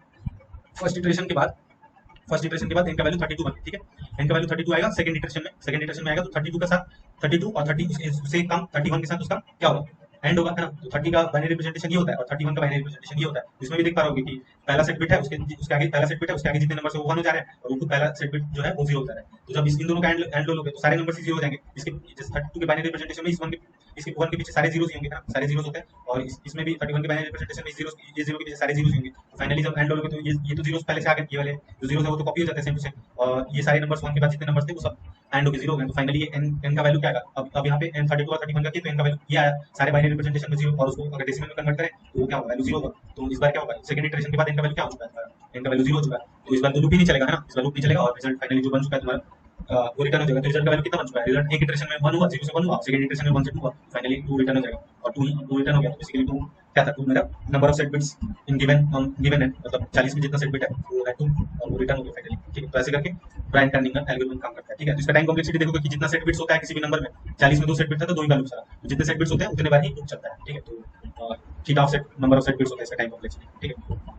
फर्स्ट इटरेशन के बाद n का वैल्यू 32 बन गया, ठीक है, n का वैल्यू 32 आएगा सेकंड इटरेशन में आएगा, तो 32 के साथ 32 और 30 उससे कम 31 के साथ उसका क्या होगा, एंड होगा, है ना। तो 30 का बाइनरी रिप्रेजेंटेशन ये होता है और 31 का बाइनरी रिप्रेजेंटेशन ये होता है। इसमें भी देख पा रहोगे कि पहला सेट बिट है उसके आगे पहला सेट बिट है उसके आगे जितने नंबर से वो 1 हो जा रहे हैं और उनको पहला सेट बिट जो है वो 0 हो जा रहा है। तो जब इन दोनों का एंड लोगे तो सारे नंबर 0 हो जाएंगे, इसके जैसे 32 के बाइनरी रिप्रेजेंटेशन में इस 1 के इसके 1 के पीछे सारे जीरोस ही होंगे ना, सारे जीरोस होते हैं, और इसमें भी 31 के बाइनरी रिप्रेजेंटेशन में जीरोस, ये जीरो के पीछे सारे जीरोस ही होंगे। फाइनली जब एंड होगा तो ये तो जीरोस पहले से आ गए, ये वाले जो जीरोस है वो तो कॉपी हो जाते हैं सेम टू सेम, और ये सारे नंबर्स 1 के बाद जितने नंबर्स थे वो सब एंड होके जीरो हो गए। तो फाइनली n का वैल्यू क्या आएगा, अब यहाँ पे n 32 और 31 का किया तो n का वैल्यू ये आया, सारे बाइनरी रिप्रेजेंटेशन में जीरो, और उसको अगर डेसिमल में कन्वर्ट करें तो क्या होगा, वैल्यू जीरो होगा। तो इस बार क्या होगा, सेकंड इटरेशन के बाद n का वैल्यू क्या हो चुका है, n का वैल्यू जीरो हो चुका है। तो इस बार तो लूप ही नहीं चलेगा है ना, इस बार लूप नहीं चलेगा, और रिजल्ट फाइनली जो बन चुका है तुम्हारा वो रिटर्न हो जाएगा। तो रिजल्ट का वैल्यू कितना बन चुका है, रिजल्ट एक इटरेशन में 1 हुआ, 0 से 1 हुआ, सेकंड इटरेशन में 1 से 2 हुआ, फाइनली 2 रिटर्न हो जाएगा, और 2 रिटर्न हो गया। तो बेसिकली 2 क्या था, 2 मेरा number of set bits in given है, मतलब 40 में जितना सेट बिट है वो है 2, और वो रिटर्न हो गया फाइनली। ठीक है, तो ऐसे करके ब्रायन टर्निंग का एल्गोरिथम काम करता है। ठीक है, तो इसका टाइम कॉम्प्लेक्सिटी देखोगे कि जितना सेट बिट्स होता है किसी भी नंबर में, 40 में 2 सेट बिट था तो 2 ही वैल्यू था, तो जितने सेट बिट्स होते हैं उतने बार ही लूप चलता है। ठीक है, तो theta of set number of set bits होता है इसका टाइम कॉम्प्लेक्सिटी। ठीक है,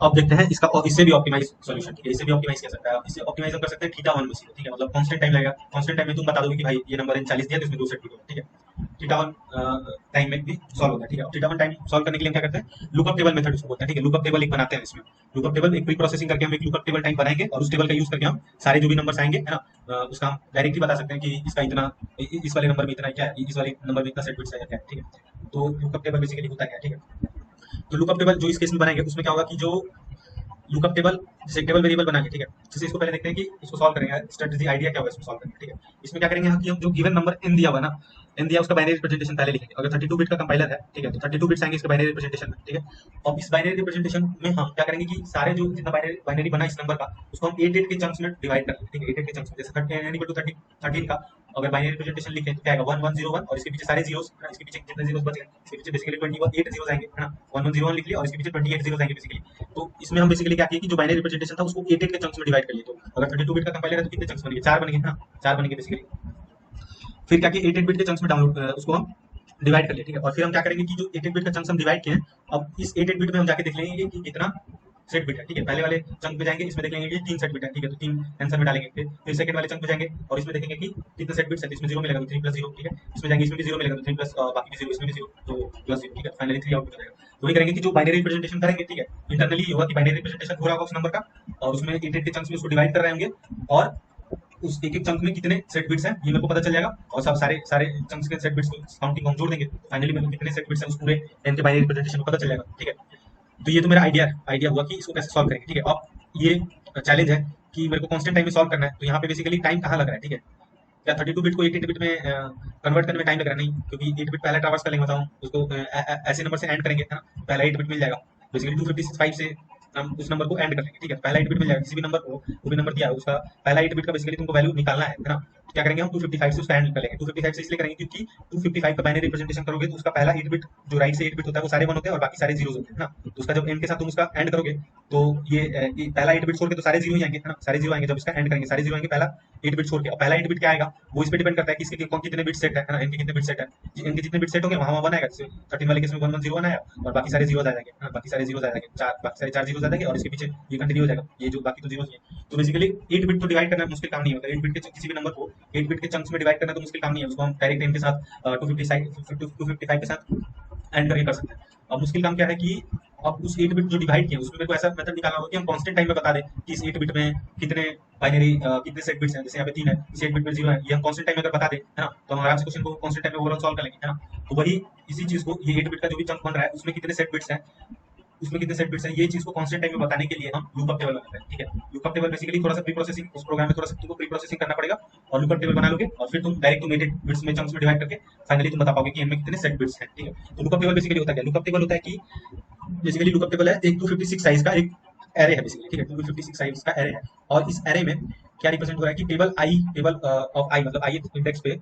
अब देखते हैं इसका, और इससे भी ऑप्टिमाइज सॉल्यूशन। ठीक है, इससे भी ऑप्टिमाइज कर सकता है, इससे ऑप्टिमाइज हम कर सकते हैं थीटा 1 में सीधे। ठीक है, मतलब कांस्टेंट टाइम लगेगा, कांस्टेंट टाइम में तुम बता दोगे कि भाई ये नंबर है 40 दिया तो इसमें 2 सेट बिट होगा। ठीक है, थीटा 1 टाइम में भी सॉल्व होता है। ठीक है, थीटा 1 टाइम सॉल्व करने के लिए हम क्या करते हैं, लुकअप टेबल मेथड उसको बोलते हैं। ठीक है, लुकअप टेबल एक बनाते हैं, इसमें लुकअप टेबल एक प्री प्रोसेसिंग करके हम एक लुकअप टेबल टाइम बनाएंगे, और उस टेबल का यूज करके हम सारे जो भी नंबर्स आएंगे है ना, उसका हम डायरेक्टली बता सकते हैं कि इसका इतना, इस वाले नंबर में इतना क्या है, इस वाले नंबर में इतना सेट बिट्स है क्या। ठीक है, तो लुकअप टेबल बेसिकली होता है क्या। ठीक है, तो लुकअप टेबल जो इस केस में बनाएंगे उसमें क्या होगा कि जो लुकअप टेबल जैसे टेबल वेरिएबल बना के, ठीक है, जैसे इसको पहले देखते हैं कि इसको सॉल्व करेंगे, स्ट्रेटजी आइडिया क्या होगा इसको सॉल्व करने का। ठीक है, इसमें क्या करेंगे हम कि हम जो गिवन नंबर n दिया हुआ ना, n दिया उसका बाइनरी रिप्रेजेंटेशन पहले लिखेंगे। अगर 32 बिट का कंपाइलर है, ठीक है, तो 32 बिट्स आएंगे इसके बाइनरी रिप्रेजेंटेशन में। ठीक है, और इस बाइनरी रिप्रेजेंटेशन में हम क्या करेंगे कि सारे जो जितना बाइनरी बाइनरी बना इस नंबर का उसको हम 8 के चंक्स में डिवाइड कर लेंगे। ठीक है, 8 के चंक्स में, जैसे 13 का अगर बाइनरी रिप्रेजेंटेशन लिखें तो क्या आएगा 1101, और इसके पीछे सारे जीरोस, इसके पीछे जितने जीरोस बचे इसके पीछे बेसिकली 28 जीरोस आएंगे है ना, 1101 लिख लिया और इसके पीछे 28 जीरोस आएंगे बेसिकली। तो इसमें हम बेसिकली क्या किया कि जो बाइनरी रिप्रेजेंटेशन था उसको 8 के चंक्स में डिवाइड कर लिया। तो अगर 32 बिट का कंपाइलर है तो कितने चंक्स बनेंगे, 4 बनेंगे ना, 4 बनेंगे बेसिकली। फिर क्या किया 8 बिट के चंक्स में डाउनलोड उसको हम डिवाइड कर लिया। ठीक है, और फिर हम क्या करेंगे कि जो 8 बिट का चंक्स हम डिवाइड किए हैं, अब इस 8 बिट में हम जाके देख लेंगे कि कितना सेट बिट है। ठीक है, पहले वाले चंक पे जाएंगे, इसमें देख लेंगे कि 3 सेट बिट है। ठीक है, तो 3 आंसर में डालेंगे। फिर सेकंड वाले चंक पे जाएंगे और इसमें देखेंगे कि कितने सेट बिट्स है, तो इसमें 0 मिलेगा तो 3 प्लस 0। ठीक है, इसमें जाएंगे इसमें भी 0 मिलेगा तो 3 प्लस बाकी भी 0, इसमें भी 0 तो प्लस 0। ठीक है, फाइनली 3 आउटपुट हो जाएगा। तो वही करेंगे कि जो बाइनरी रिप्रेजेंटेशन करेंगे, ठीक है, इंटरनली ये होगा कि बाइनरी रिप्रेजेंटेशन हो रहा होगा उस नंबर का, और उसमें 8 के चंक्स में उसको डिवाइड कर रहे होंगे, और उस एक चंक में कितने सेट बिट्स हैं ये मेरे को पता चल जाएगा, और सब सारे सारे चंक्स के सेट बिट्स को काउंटिंग हम जोड़ देंगे, फाइनली मेरे को कितने सेट बिट्स हैं उस पूरे n के बाइनरी रिप्रेजेंटेशन को पता चल जाएगा। ठीक है, तो ये तो मेरा आइडिया हुआ कि इसको कैसे सॉल्व करेंगे। ठीक है, अब ये चैलेंज है कि मेरे को कांस्टेंट टाइम में सॉल्व करना है, तो यहाँ पे बेसिकली टाइम कहाँ लग रहा है। ठीक है, क्या 32 बिट को 8 बिट में कन्वर्ट करने में टाइम लग रहा है, नहीं, क्योंकि 8 बिट पहला ट्रावर्स कर लेंगे, बताऊँ उसको ऐसे नंबर से एंड करेंगे ना, पहला 8 बिट मिल जाएगा, बेसिकली 256 से हम उस नंबर को एंड कर लेंगे। ठीक है, पहला 8 बिट मिल जाएगा किसी भी नंबर को, वो भी नंबर दिया है उसका पहला 8 बिट का बेसिकली तुमको वैल्यू निकालना है ना, तो क्या करेंगे हम 255 से उसका एंड कर लेंगे। 255 से इसलिए करेंगे क्योंकि 255 का बाइनरी रिप्रेजेंटेशन करोगे तो उसका पहला 8 बिट जो राइट से 8 बिट होता है वो सारे 1 होते हैं और बाकी सारे जीरोस होते हैं ना, तो उसका जब एंड के साथ तुम उसका एंड करोगे तो ये पहला 8 बिट छोड़ के तो सारे जीरो ही आएंगे है ना, सारे जीरो आएंगे, जब इसका एंड करेंगे सारे जीरो आएंगे पहला 8 बिट छोड़ के। अब पहला 8 बिट क्या आएगा वो इस पे डिपेंड करता है कि इसके कौन कितने बिट सेट है ना, इनके कितने बिट सेट है, इनके जितने बिट सेट होंगे वहां 1 आएगा, जैसे 13 वाले केस में 1101 आया और बाकी सारे जीरो आ जाएंगे है ना, बाकी सारे जीरो आ जाएंगे, चार बाकी सारे 4 जीरो आ जाएंगे और इसके पीछे ये कंटिन्यू हो जाएगा, ये जो बाकी तो जीरो है। तो बेसिकली 8 बिट तो डिवाइड करना मुश्किल काम नहीं होता, 8 बिट के किसी भी नंबर को 8 बिट के चंक्स में डिवाइड करना तो मुश्किल काम नहीं है, उसको हम डायरेक्ट इनके साथ 255 के साथ एंड करके कर सकते हैं। अब मुश्किल काम क्या है कि अब उस 8 बिट जो डिवाइड किया उसमें मेरे को ऐसा मेथड निकालना होगा कि हम कांस्टेंट टाइम में बता दें कि इस 8 बिट में कितने बाइनरी कितने सेट बिट्स हैं, जैसे यहाँ पे 3 है, इस 8 बिट में 0 है, ये हम कांस्टेंट टाइम में अगर बता दें है ना, तो हम आराम से क्वेश्चन को कांस्टेंट टाइम में ओवरऑल सॉल्व कर लेंगे है ना। तो वही इसी चीज को ये 8 बिट का जो भी चंक बन रहा है उसमें कितने सेट बिट्स हैं, उसमें कितने सेट बिट्स हैं, ये चीज को कांस्टेंट टाइम में बताने के लिए हम लुकअप टेबल बनाते हैं। ठीक है, लुकअप टेबल बेसिकली थोड़ा सा प्री प्रोसेसिंग, उस प्रोग्राम में थोड़ा सा तुमको प्री प्रोसेसिंग करना पड़ेगा और लुकअप टेबल बना लोगे और फिर तुम डायरेक्ट तुम 8 बिट्स में चंक्स में डिवाइड करके फाइनली तुम बता पाओगे कि इनमें कितने सेट बिट्स हैं। ठीक है, तो लुकअप टेबल बेसिकली होता है क्या, लुकअप टेबल होता है कि बेसिकली लुकअप टेबल है एक 256 साइज का एक एरे है बेसिकली। ठीक है, 256 साइज का एरे है और इस एरे में क्या रिप्रेजेंट हो रहा है कि टेबल ऑफ आई मतलब आई इंडेक्स पे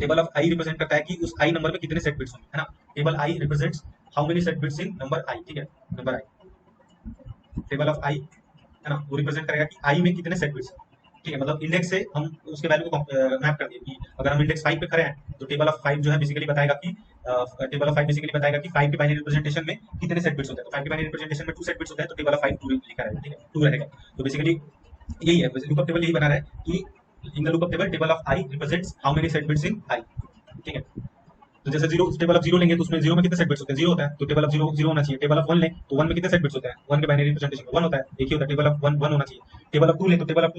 टेबल ऑफ आई रिप्रेजेंट करता है कि उस आई नंबर में कितने सेट बिट्स होंगे है ना, table I represents how many set bits in number I. ठीक है, number I, table of I है ना, वो रिप्रेजेंट करेगा कि आई में कितने सेट बिट्स हैं। ठीक है, मतलब इंडेक्स से हम उसके वैल्यू को मैप कर दिए कि अगर हम इंडेक्स 5 पे खड़े हैं तो टेबल ऑफ 5 जो है बेसिकली बताएगा कि टेबल ऑफ 5 बेसिकली बताएगा कि 5 के बाइनरी रिप्रेजेंटेशन में कितने सेट बिट्स होते हैं, तो 5 के बाइनरी रिप्रेजेंटेशन में 2 सेट बिट्स होते हैं तो टेबल ऑफ 5 2 लिखा रहेगा। ठीक है, 2 रहेगा, तो बेसिकली यही है लुकअप टेबल, यही बना रहा है कि in the lookup table table of I represents how many set bits in I. ठीक है, तो जैसे जीरो, टेबल ऑफ जीरो लेंगे तो उसमें जीरो में कितने सेट बिट्स होते हैं, जीरो होता है, तो टेबल ऑफ जीरो जीरो होना चाहिए। टेबल ऑफ वन लें तो वन में कितने सेट बिट्स होते हैं, वन के बाइनरी रिप्रेजेंटेशन में वन होता है, एक ही होता है, टेबल ऑफ वन वन होना चाहिए। टेबल ऑफ टू लें तो टेबल ऑफ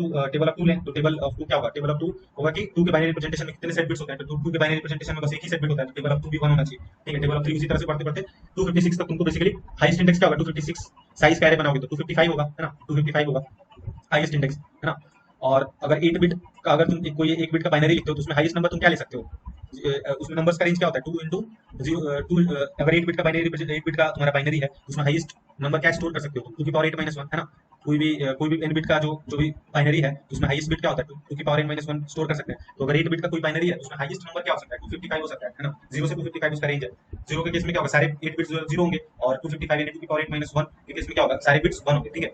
टू लें तो टेबल ऑफ टू क्या होगा, टेबल ऑफ टू होगा कि टू के बाइनरी रिप्रेजेंटेशन में कितने सेट बिट्स होते हैं, तो टू के बाइनरी रिप्रेजेंटेशन में बस एक ही सेट बिट होता है, तो टेबल ऑफ टू भी वन होना चाहिए, ठीक है। टेबल ऑफ थ्री उसी तरह से बढ़ते बढ़ते 256 तक तुमको बेसिकली हाईएस्ट इंडेक्स क्या होगा, 256 साइज का एरे बनाओगे तो 255 होगा, है ना, 255 होगा हाईएस्ट इंडेक्स, है ना। और अगर 8 बिट का, अगर तुम कोई एक बिट का बाइनरी लिखते हो तो उसमें हाईएस्ट नंबर तुम क्या ले सकते हो, उसमें नंबर्स का रेंज क्या होता है, 2 इंटू जीरो टू। अगर 8 बिट का बाइनरी, 8 बिट का तुम्हारा बाइनरी है उसमें हाईएस्ट नंबर क्या स्टोर कर सकते हो, 2 की पावर 8 माइनस 1, है ना। कोई भी n बिट का जो भी बाइनरी है उसमें हाईएस्ट बिट क्या होता है, 2 की पावर n माइनस 1 स्टोर कर सकते हैं। तो अगर 8 बिट का कोई बाइनरी है उसमें हाईएस्ट नंबर क्या हो सकता है, 255 हो सकता है ना, 0 से 255 उसका रेंज है। 0 के केस में क्या होगा, सारे 8 बिट्स 0 होंगे, और 255 यानी 2 की पावर 8 माइनस 1 के केस में क्या होगा, सारे बिट्स 1 होंगे, ठीक है।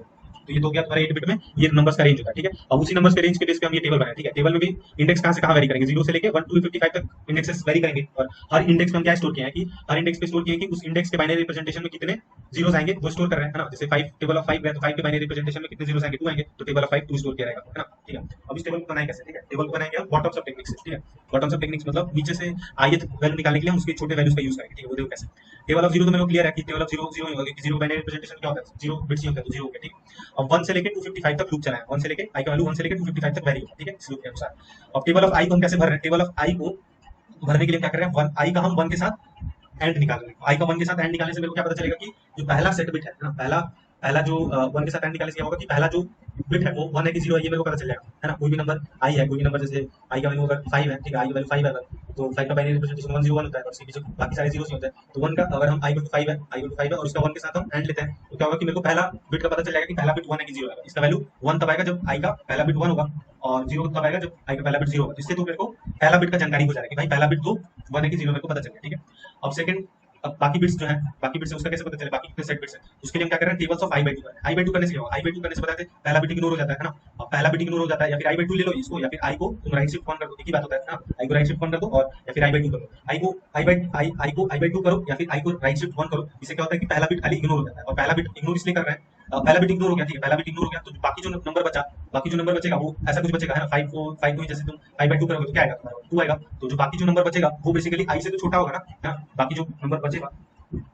तो ये तो हो गया तुम्हारा 8 बिट में ये नंबर्स का रेंज होता है, ठीक है। अब उसी नंबर्स के रेंज के बेस पे हम ये टेबल बनाए, ठीक है। टेबल में भी इंडेक्स कहां से कहां वेरी करेंगे, 0 से लेके 1 टू 55 तक इंडेक्सेस वेरी करेंगे, और हर इंडेक्स में हम क्या स्टोर किए हैं कि हर इंडेक्स पे स्टोर किए हैं कि उस इंडेक्स के बाइनरी रिप्रेजेंटेशन में कितने जीरोस आएंगे वो स्टोर कर रहे हैं, है ना। जैसे 5 टेबल ऑफ 5 है तो 5 के बाइनरी रिप्रेजेंटेशन में कितने जीरोस आएंगे, 2 आएंगे, तो टेबल ऑफ 5 2 स्टोर किया रहेगा, है ना, ठीक है। अब इस टेबल को बनाएंगे कैसे, ठीक है। टेबल को बनाएंगे हम बॉटम्स ऑफ टेक्निक्स से, ठीक है। बॉटम्स ऑफ टेक्निक्स मतलब नीचे से ith वैल्यू निकालने के लिए हम उसके छोटे वैल्यूज का यूज करेंगे, ठीक है। वो देखो कैसे, टेबल ऑफ जीरो तो मेरे को क्लियर है कि टेबल ऑफ जीरो जीरो ही होगा, क्योंकि जीरो बाइनरी रिप्रेजेंटेशन क्या होता है, जीरो बिट्स ही होता है, तो जीरो हो गया, ठीक। अब 1 से लेके 255 तक लूप चलाएं, 1 से लेके i का वैल्यू 1 से लेके 255 तक वेरी होगा, ठीक है, इस लूप के अनुसार। अब टेबल ऑफ i को हम कैसे भर रहे हैं, टेबल ऑफ i को भरने के लिए क्या कर रहे हैं, 1 i का हम 1 के साथ एंड निकाल रहे हैं। i का 1 के साथ एंड निकालने से मेरे को क्या पता चलेगा कि जो पहला सेट बिट है ना, पहला पहला जो 1 के साथ एंड निकालने से क्या होगा कि पहला जो बिट है वो 1 है कि 0 है, ये मेरे को पता चल जाएगा, है ना। कोई भी नंबर i है, कोई भी नंबर जैसे i का वैल्यू अगर 5 है, ठीक है, i की वैल्यू 5 है अगर, तो 5 का बाइनरी रिप्रेजेंटेशन 101 होता है, और सीधे बाकी सारे जीरोस ही होते हैं। तो 1 का अगर हम i को 5 है, i को 5 है और उसका 1 के साथ हम एंड लेते हैं, तो क्या होगा कि मेरे को पहला बिट का पता चल जाएगा कि पहला बिट 1 है कि 0 है। इसका वैल्यू 1 तब आएगा जब i का पहला बिट 1 होगा, और 0 तब आएगा जब i का पहला बिट 0 होगा। इससे तो मेरे को पहला बिट का जानकारी हो जाएगा कि भाई पहला बिट तो 1 है कि 0 मेरे को पता चल गया, ठीक है। अब सेकंड, अब बाकी बिट्स जो है, बाकी बिट्स है उसका कैसे पता चले, बाकी कितने सेट बिट्स है, उसके लिए हम क्या कर रहे हैं, टेबल्स ऑफ i/2 करें। i/2 करने से क्या होगा, i/2 करने से बताते हैं पहला बिट इग्नोर हो जाता है ना। अब पहला बिट इग्नोर हो जाता है, या फिर i/2 ले लो इसको, या फिर i को तुम राइट शिफ्ट 1 कर दो, एक ही बात होता है ना। i को राइट शिफ्ट 1 कर दो, और या फिर i/2 करो, i को i/2 करो, या फिर i को राइट शिफ्ट 1 करो। इससे क्या होता है कि पहला बिट खाली इग्नोर हो जाता है, और पहला बिट इग्नोर इसलिए कर रहे हैं, पहला बिट इग्नोर हो गया, ठीक है, पहला बिट इग्नोर हो गया, तो बाकी जो नंबर बचा, बाकी जो नंबर बचेगा वो ऐसा कुछ बचेगा, है ना। 5 को जैसे तुम 5/2 करोगे तो क्या आएगा तुम्हारा, 2 आएगा। तो जो बाकी जो नंबर बचेगा वो बेसिकली i से तो छोटा होगा ना, है ना। बाकी जो नंबर बचेगा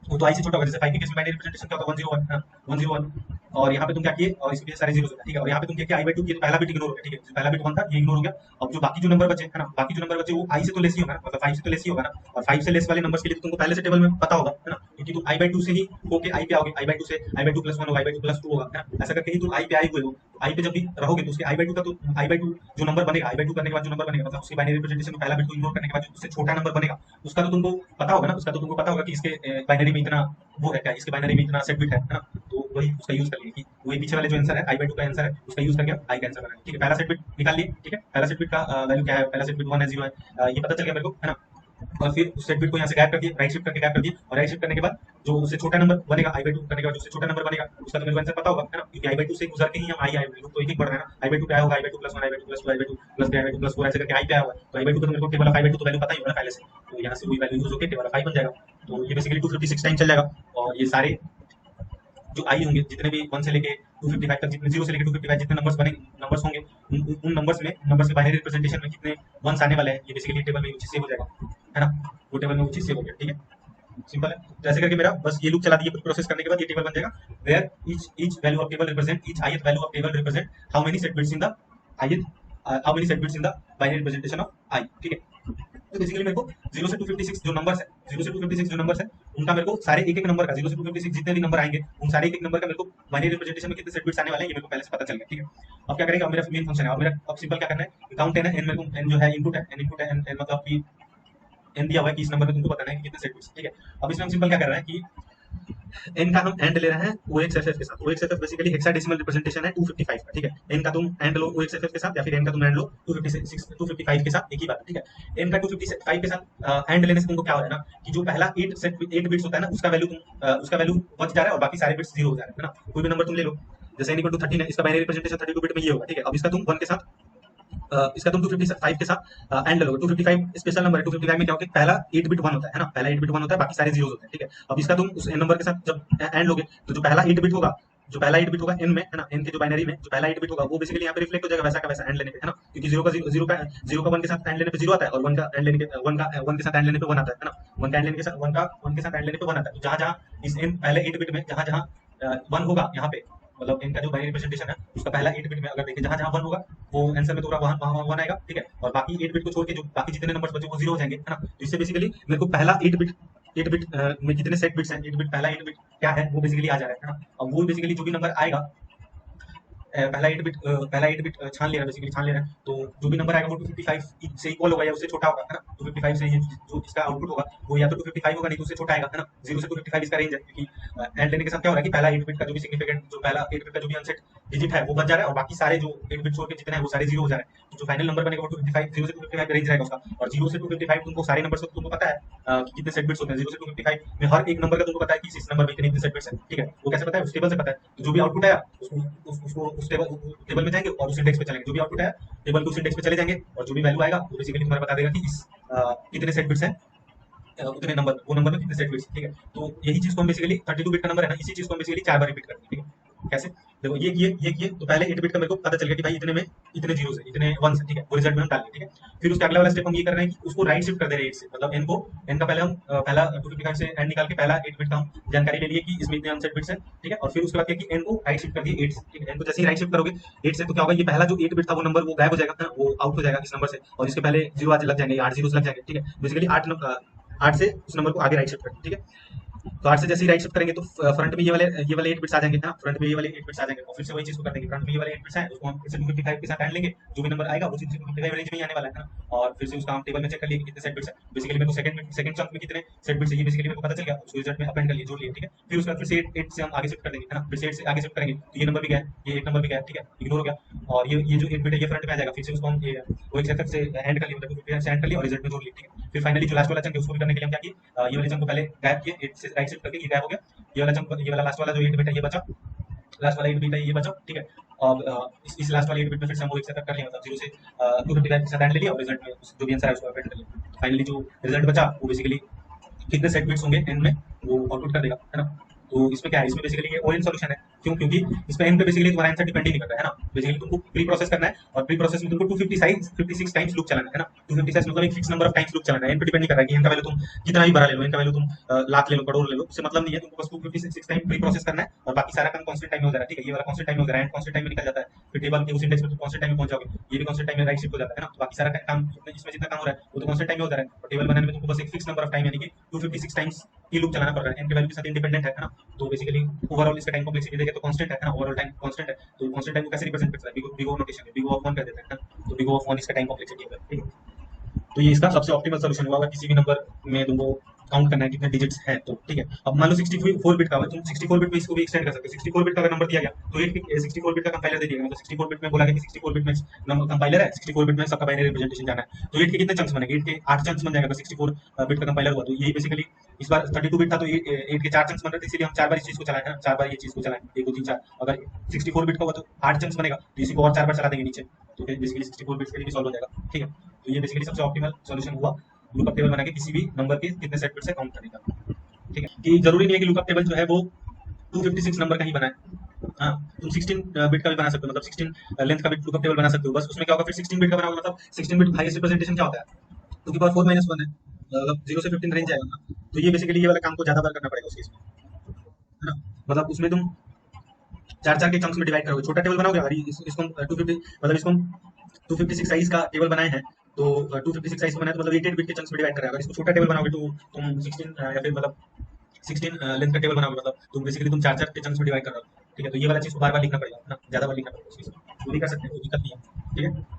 वो तो i से छोटा होगा। जैसे 5 के केस में बाइनरी रिप्रेजेंटेशन क्या होता है, 101, है ना, 101। और यहाँ पे तुम क्या किए, और इसके सारे जीरोस होगा, ठीक है। और यहाँ पे तुम क्या किया, i/2 किए तो पहला बिट इग्नोर हो गया, ठीक है। जो पहला बिट 1 था ये इग्नोर हो गया। अब जो बाकी जो नंबर बचे, है ना, बाकी जो नंबर बचे वो i से तो लेस ही होगा ना, मतलब 5 से तो लेस ही होगा ना। और 5 से लेस वाले नंबर्स के लिए तो तुमको पहले से टेबल में पता होगा, है ना, क्योंकि तुम i/2 से ही होके i पे आओगे, i/2 से i/2 + 1 होगा, i/2 + 2 होगा, है ना। ऐसा करके ही तुम i पे आए हुए हो। i पे जब भी रहोगे तो उसके i/2 का तो i/2 जो नंबर बनेगा, i/2 करने के बाद जो नंबर बनेगा, मतलब उसकी बाइनरी रिप्रेजेंटेशन में पहला बिट को इग्नोर करने के बाद जो उससे छोटा नंबर बनेगा उसका तो तुमको पता होगा ना, उसका तो तुमको पता होगा कि इसके बाइनरी में इतना वो है क्या, इसके बाइनरी में इतना सेट बिट है ना। तो वही उसका यूज कर लिए कि वही पीछे वाले जो आंसर है i/2 का आंसर है उसका यूज करके i का आंसर बनाया, ठीक है। पहला सेट बिट निकाल लिए, ठीक है। पहला सेट बिट का वैल्यू क्या है, पहला सेट बिट 1 है, 0 है, ये पता चल गया मेरे को, है ना। और फिर उस सेट बिट को यहाँ से गायब कर दिए, राइट शिफ्ट करके गायब कर दिए, और राइट शिफ्ट करने के बाद जो उससे छोटा नंबर बनेगा, i/2 करने के बाद जो उससे छोटा नंबर बनेगा उसका तो मेरे को आंसर पता होगा, है ना, क्योंकि i/2 से गुजर के ही हम i आए हुए हैं, तो एक एक बढ़ रहा है ना। i/2 पे आया होगा, i/2 + 1, i/2 + 2, i/2 + 3, i/2 + 4 ऐसे करके i पे आया हुआ है। तो i/2 का तो मेरे को टेबल ऑफ i/2 तो वैल्यू पता ही होगा ना पहले से, तो यहाँ से वही वैल्यू यूज होकर टेबल ऑफ i बन जाएगा। तो ये बेसिकली 256 टाइम चल जाएगा, और ये सारे जो आई होंगे जितने भी 1 से लेके 255 तक, जितने 0 से लेके 255 जितने नंबर्स बने, नंबर्स होंगे, उन नंबर्स में, नंबर्स के बाइनरी रिप्रेजेंटेशन में कितने वंस आने वाले हैं, ये बेसिकली टेबल में वो चीज सेव हो जाएगा, है ना। वो टेबल में वो चीज सेव हो गया, ठीक है। सिंपल है। तो ऐसे करके मेरा बस ये लूप चला दिए, प्रोसेस करने के बाद ये टेबल बन जाएगा, where each value of table represent, each ith value of table represent how many set bits in the ith, how many set bits in the binary representation of i, ठीक है। तो basically मेरे को 0 से 256 जो numbers है, 0 से 256 जो नंबर्स है उनका मेरे को सारे एक एक नंबर का, 0 से 256 जितने भी नंबर आएंगे उन सारे एक एक नंबर का मेरे को बाइनरी रिप्रेजेंटेशन में कितने सेट बिट्स आने वाले हैं ये मेरे को पहले से पता चल गया, ठीक है। अब क्या करेंगे, अब मेरा मेन फंक्शन है, अब मेरा अब सिंपल क्या करना है, काउंट n है, n मेरे को n जो है इनपुट है, n इनपुट है, n मतलब कि n दिया हुआ है कि इस नंबर में तुमको बताना है कि कितने सेट बिट्स, ठीक है। अब इसमें हम सिंपल क्या कर रहे हैं कि n का हम एंड ले रहे हैं OXFF के साथ। OXFF बेसिकली हेक्साडेसिमल रिप्रेजेंटेशन है 255 का, ठीक है। n का तुम एंड लो OXFF के साथ, या फिर n का तुम एंड लो 255 के साथ, एक ही बात है, ठीक है। n का 255 के साथ एंड लेने से तुमको क्या हो रहा है ना कि जो पहला 8 बिट्स होता है ना उसका वैल्यू बच जा रहा है, और बाकी सारे बिट्स 0 हो जा रहे हैं, है ना। कोई भी नंबर तुम ले लो, जैसे n 13 है, इसका बाइनरी रिप्रेजेंटेशन 32 बिट में ये होगा, ठीक है। अब इसका तुम 1 के साथ इसका तुम 255 के साथ एंड लोगे, 255 स्पेशल नंबर है, 255 में क्या होता है, पहला 8 बिट 1 होता है ना, पहला 8 बिट 1 होता है, बाकी सारे जीरोस होते हैं, ठीक है। अब इसका तुम उस नंबर के साथ जब एंड लोगे तो जो पहला 8 बिट होगा जो पहला 8 बिट होगा n में, है ना, n के जो बाइनरी में जो पहला 8 बिट होगा वो बेसिकली यहाँ पे रिफ्लेक्ट हो जाएगा वैसा का वैसा एंड लेने पे, है ना, क्योंकि 0 का 1 के साथ एंड लेने पे 0 आता है और 1 का एंड लेने के 1 के साथ एंड लेने पे 1 आता है ना, 1 का एंड लेने के साथ 1 के साथ एंड लेने पे 1 आता है। तो जहाँ-जहाँ इस n पहले 8 बिट में जहाँ-जहाँ 1 होगा यहाँ पे, मतलब n का जो बाइनरी रिप्रेजेंटेशन है उसका पहला 8 बिट में अगर देखें जहाँ-जहाँ 1 होगा वो आंसर में तो वहाँ 1 आएगा, ठीक है, और बाकी 8 बिट को छोड़ के जो बाकी जितने नंबर्स बचे वो 0 हो जाएंगे, है ना। तो इससे बेसिकली मेरे को पहला 8 बिट में कितने सेट बिट्स हैं, 8 बिट पहला 8 बिट क्या है वो बेसिकली आ जा रहा है ना। अब वो बेसिकली जो भी नंबर आएगा पहला 8 बिट छान ले रहा है, बेसिकली छान ले रहा है, तो जो भी नंबर आएगा वो 255 से इक्वल होगा या उससे छोटा होगा, है ना। 255 से ये जो इसका आउटपुट होगा वो या तो 255 होगा नहीं तो उससे छोटा आएगा, है ना। 0 से 255 इसका रेंज है, क्योंकि एंड लेने के साथ क्या हो रहा है कि पहला 8 बिट का जो भी सिग्निफिकेंट जो पहला 8 बिट का जो भी अनसेट डिजिट है वो बच जा रहा है और बाकी सारे जो 8 बिट छोड़ के जितने हैं वो सारे 0 हो जा रहे हैं। तो जो फाइनल नंबर बनेगा वो 255 0 से 255 रेंज रहेगा उसका, और 0 से 255 तुमको सारे नंबर्स तुमको पता है कि कितने सेट बिट्स होते हैं। 0 से 255 में हर एक नंबर का तुमको पता है कि इस नंबर में इतने सेट बिट्स हैं, ठीक है। वो कैसे पता है? उस टेबल से पता है। तो जो भी आउटपुट आया उसको उस टेबल में जाएंगे और उस इंडेक्स पे चलेंगे, जो भी आउटपुट आया टेबल के उस इंडेक्स पे चले जाएंगे और जो भी वैल्यू आएगा वो बेसिकली तुम्हारा बता देगा कि इस कितने सेट बिट्स हैं, उतने नंबर वो नंबर में कितने सेट बिट्स, ठीक है। तो यही चीज को हम बेसिकली 32 बिट का नंबर है ना, इसी चीज को हम बेसिकली 4 बार रिपीट करते हैं, ठीक है। कैसे? देखो ये किए तो पहले 8 बिट का मेरे को पता चल गया कि भाई इतने में इतने जीरोस है, इतने वंस है, ठीक है, वो रिजल्ट में हम डाल दिए, ठीक है। फिर उसका अगला वाला स्टेप हम ये कर रहे हैं कि उसको राइट शिफ्ट कर दे रहे हैं 8 से, मतलब n का पहले हम पहला 255 से एंड निकाल के पहला 8 बिट का हम जानकारी ले लिए कि इसमें इतने अनसेट बिट्स हैं, ठीक है। और फिर उसके बाद क्या कि n को राइट शिफ्ट कर दिए 8 से, ठीक है। n को जैसे ही राइट शिफ्ट करोगे 8 से तो क्या होगा, ये पहला जो 8 बिट था वो नंबर वो गायब हो जाएगा, है ना, वो आउट हो जाएगा इस नंबर से, और इसके पहले 0 आज लग जाएंगे, 8 जीरोस लग जाएंगे, ठीक है। बेसिकली 8 से उस नंबर को आगे राइट शिफ्ट करते हैं, ठीक है। तो 8 से जैसे ही राइट शिफ्ट करेंगे तो फ्रंट में ये वाले 8 बिट्स आ जाएंगे ना, फ्रंट में ये वाले 8 बिट्स आ जाएंगे और फिर से वही चीज को कर देंगे। फ्रंट में ये वाले 8 बिट्स हैं उसको हम फिर से 255 के साथ ऐड लेंगे, जो भी नंबर आएगा वो 255 रेंज में ही आने वाला है ना। और फिर से उसका हम टेबल में चेक कर लिए कि कितने सेट बिट्स हैं। बेसिकली मेरे को सेकंड चंक में कितने सेट बिट्स है ये बेसिकली मेरे को पता चल गया, उसको रिजल्ट में अपेंड कर लिए, जोड़ लिए, ठीक है। फिर उसके बाद फिर से 8 से हम आगे शिफ्ट कर देंगे, है ना। फिर से 8 से आगे शिफ्ट करेंगे तो ये नंबर भी गया, ये एक नंबर भी गया, ठीक है, इग्नोर हो गया। और ये जो 8 बिट है ये फ्रंट में आ जाएगा, फिर से उसको हम ये वो एक सेकंड से एंड कर लिए, मतलब 255 से एंड कर लिया और रिजल्ट में जोड़ लिए, ठीक है। फिर फाइनली जो लास्ट वाला चंक है उसको भी करने के लिए हम क्या किए, ये वाले चंक को पहले गायब किए, 8 से राइट शिफ्ट करके ये गायब हो गया, ये वाला चंक ये वाला लास्ट वाला जो 8 बिट है ये बचा, लास्ट वाला 8 बिट है ये बचा, ठीक है। और इस लास्ट वाले 8 बिट में फिर से हम वो एक सेटअप कर लिया, मतलब 0 से 255 के साथ ऐड ले लिया और रिजल्ट में जो भी आंसर है उसको अपेंड कर लिया। फाइनली जो रिजल्ट बचा वो बेसिकली कितने सेट बिट्स होंगे n में वो आउटपुट कर देगा, है ना। तो इसमें क्या है, इसमें बेसिकली ये ओएन सॉल्यूशन है, क्यों? क्योंकि इसमें n पे बेसिकली तुम्हारा आंसर डिपेंड ही नहीं करता है ना। बेसिकली तुमको प्री प्रोसेस करना है और प्री प्रोसेस में तुमको 256 टाइम्स लूप चलाना है ना। 256 मतलब एक fix number of times loop चलाना है, n पे डिपेंड नहीं कर रहा है कि n का वैल्यू तुम कितना भी बड़ा ले लो, n का वैल्यू तुम लाख ले लो, करोड़ ले लो, उससे मतलब नहीं है। तुमको बस 256 टाइम प्री प्रोसेस करना है और बाकी सारा काम कांस्टेंट टाइम में हो जा रहा है, ठीक है। ये वाला कांस्टेंट टाइम में हो जा रहा है, कांस्टेंट टाइम में निकल जाता है, फिर टेबल के उस इंडेक्स पे तुम कांस्टेंट टाइम में पहुंच जाओगे, ये भी कांस्टेंट टाइम में राइट शिफ्ट हो जाता है ना। तो बाकी सारा काम इसमें जितना काम हो रहा है वो तो कांस्टेंट टाइम में हो जा रहा है और टेबल बनाने में तुमको बस एक फिक्स नंबर ऑफ टाइम यानी कि 256 टाइम्स ये लूप चलाना पड़ रहा है, n के वैल्यू के साथ इंडिपेंडेंट है ना। तो बेसिकली ओवरऑल इसका टाइम कॉम्प्लेक्सिटी देखें तो कांस्टेंट है ना, ओवरऑल टाइम कांस्टेंट है। तो कांस्टेंट टाइम को कैसे रिप्रेजेंट करता है, बिग O नोटेशन में बिग O ऑफ 1 कर देते हैं ना। तो बिग O ऑफ 1 इसका टाइम कॉम्प्लेक्सिटी है, ठीक है। तो ये इसका सबसे ऑप्टिमल सॉल्यूशन हुआ किसी भी नंबर में तुमको काउंट करना है कितने डिजिट्स हैं, तो ठीक है। अब मान लो 64 बिट का है, तुम 64 बिट में इसको भी एक्सटेंड कर सकते हो। 64 बिट का अगर नंबर दिया गया तो 64 बिट का कंपाइलर दे दिया, मतलब 64 बिट में बोला गया कि 64 बिट में नंबर कंपाइलर है, 64 बिट में सबका बाइनरी रिप्रेजेंटेशन जाना है। तो 8 के कितने चंक्स बनेंगे? 8 के 8 चंक्स बन जाएगा अगर 64 बिट का कंपाइलर हुआ। तो यही बेसिकली इस बार 32 बिट था तो 8 के 4 चंक्स बन रहे थे, इसलिए हम 4 बार इस चीज को चलाएं, है ना, 4 बार ये चीज को चलाएं, 1 2 3 4। अगर 64 बिट का हुआ तो 8 चंक्स बनेगा, तो इसी को और 4 बार चला देंगे नीचे, तो बेसिकली 64 बिट्स के लिए भी सॉल्व हो जाएगा, ठीक है। तो ये बेसिकली सबसे ऑप्टिमल सॉल्यूशन हुआ लुकअप टेबल बना के किसी भी नंबर के कितने सेट बिट से काउंट करने का, ठीक है। कि जरूरी नहीं है कि लुकअप टेबल जो है वो 256 नंबर का ही बनाए, हाँ, तुम 16 बिट का भी बना सकते हो, मतलब 16 लेंथ का भी लुकअप टेबल बना सकते हो। बस उसमें क्या होगा, फिर 16 बिट का बनाओगे मतलब 16 बिट हाईएस्ट रिप्रेजेंटेशन क्या होता है, 2 की पावर 4 माइनस 1 है, मतलब 0 से 15 रेंज आएगा ना। तो ये बेसिकली ये वाला काम को ज्यादा बार करना पड़ेगा उस केस में, है ना। मतलब उसमें तुम 4 4 के चंक्स में डिवाइड करोगे, छोटा टेबल बनाओगे। अगर इसको 250 मतलब इसको 256 साइज का टेबल बनाए हैं तो 256 साइज को बनाए तो मतलब 8 बिट के चंक्स में डिवाइड करेगा। अगर इसको छोटा टेबल बनाओगे तो तुम 16 या फिर मतलब 16 लेंथ का टेबल बनाओगे, मतलब तुम बेसिकली तुम 4 4 के चंक्स में डिवाइड कर रहे हो, ठीक है। तो ये वाला चीज को बार बार लिखना पड़ेगा ना, ज्यादा बार लिखना पड़ेगा, उस चीज को भी कर सकते हैं, कोई दिक्कत नहीं है, ठीक है।